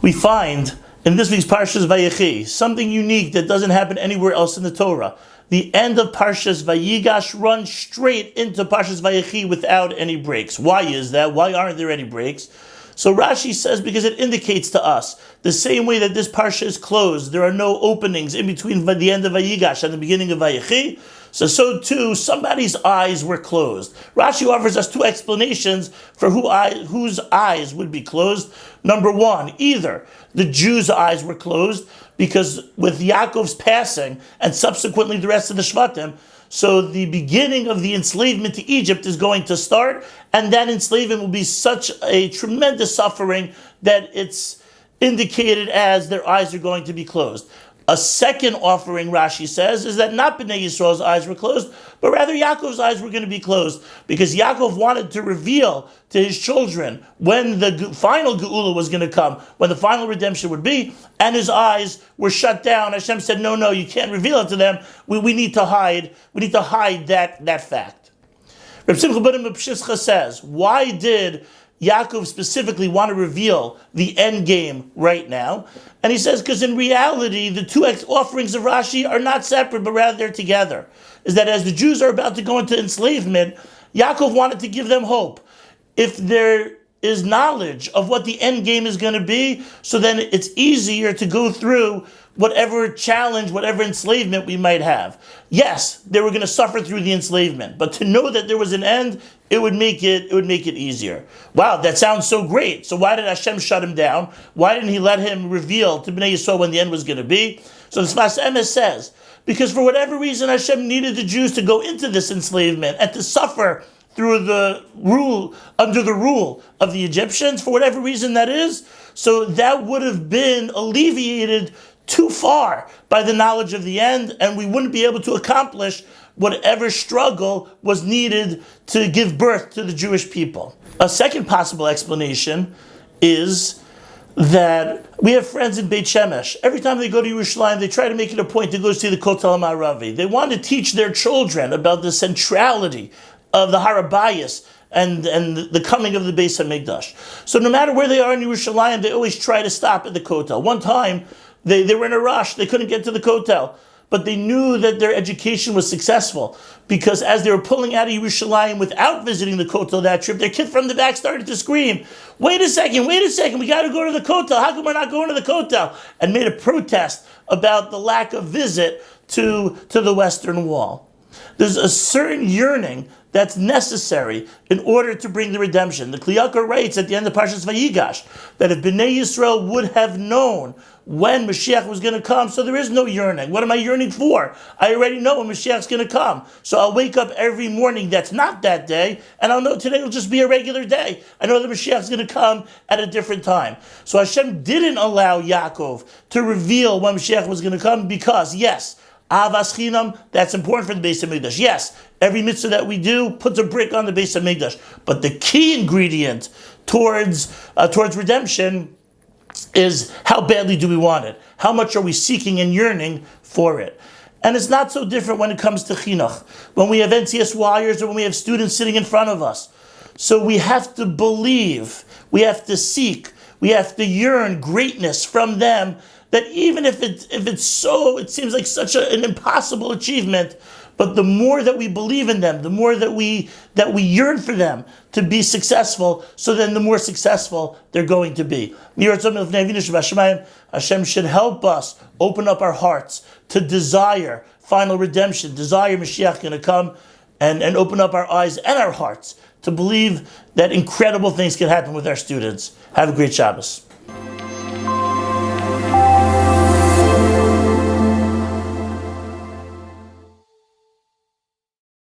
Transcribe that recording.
We find in this week's Parshas Vayechi something unique that doesn't happen anywhere else in the Torah. The end of Parshas Vayigash runs straight into Parshas Vayechi without any breaks. Why is that? Why aren't there any breaks? So Rashi says because it indicates to us the same way that this parsha is closed, there are no openings in between the end of Vayigash and the beginning of Vayechi. So too, somebody's eyes were closed. Rashi offers us two explanations for whose eyes would be closed. Number one, either the Jews' eyes were closed because with Yaakov's passing and subsequently the rest of the Shvatim, so the beginning of the enslavement to Egypt is going to start, and that enslavement will be such a tremendous suffering that it's indicated as their eyes are going to be closed. A second offering, Rashi says, is that not Bnei Yisrael's eyes were closed, but rather Yaakov's eyes were going to be closed, because Yaakov wanted to reveal to his children when the final Geula was going to come, when the final redemption would be, and his eyes were shut down. Hashem said, no, you can't reveal it to them. We need to hide that fact. Reb Simcha ben Pshischa says, why did Yaakov specifically want to reveal the end game right now? And he says, because in reality, the two offerings of Rashi are not separate, but rather they're together. Is that as the Jews are about to go into enslavement, Yaakov wanted to give them hope. If there is knowledge of what the end game is going to be, so then it's easier to go through whatever challenge, whatever enslavement we might have. Yes, they were going to suffer through the enslavement, but to know that there was an end, it would make it easier. Wow, that sounds so great. So why did Hashem shut him down? Why didn't he let him reveal to Bnei Yisrael when the end was going to be? So the Sfas Emes says, because for whatever reason Hashem needed the Jews to go into this enslavement and to suffer through under the rule of the Egyptians, for whatever reason that is, so that would have been alleviated too far by the knowledge of the end, and we wouldn't be able to accomplish whatever struggle was needed to give birth to the Jewish people. A second possible explanation is that we have friends in Beit Shemesh. Every time they go to Yerushalayim, they try to make it a point to go see the Kotel HaMa'aravi. They want to teach their children about the centrality of the Har HaBayis and the coming of the Beis HaMikdash. So no matter where they are in Yerushalayim, they always try to stop at the Kotel. One time, they were in a rush. They couldn't get to the Kotel. But they knew that their education was successful, because as they were pulling out of Yerushalayim without visiting the Kotel that trip, their kid from the back started to scream, wait a second, we got to go to the Kotel. How come we're not going to the Kotel? And made a protest about the lack of visit to the Western Wall. There's a certain yearning that's necessary in order to bring the redemption. The Kli Yakar writes at the end of Parshas Vayigash that if Bnei Yisrael would have known when Mashiach was going to come, so there is no yearning. What am I yearning for? I already know when Mashiach's going to come. So I'll wake up every morning that's not that day, and I'll know today will just be a regular day. I know that Mashiach's going to come at a different time. So Hashem didn't allow Yaakov to reveal when Mashiach was going to come because, yes, Avas Chinam, that's important for the Beis HaMikdash. Yes, every mitzvah that we do puts a brick on the Beis HaMikdash. But the key ingredient towards redemption is how badly do we want it? How much are we seeking and yearning for it? And it's not so different when it comes to chinuch. When we have NCSYers or when we have students sitting in front of us. So we have to believe, we have to seek, we have to yearn greatness from them, that even if it seems like such an impossible achievement, but the more that we believe in them, the more that we yearn for them to be successful, so then the more successful they're going to be. Hashem should help us open up our hearts to desire final redemption, desire Mashiach going to come, and open up our eyes and our hearts to believe that incredible things can happen with our students. Have a great Shabbos.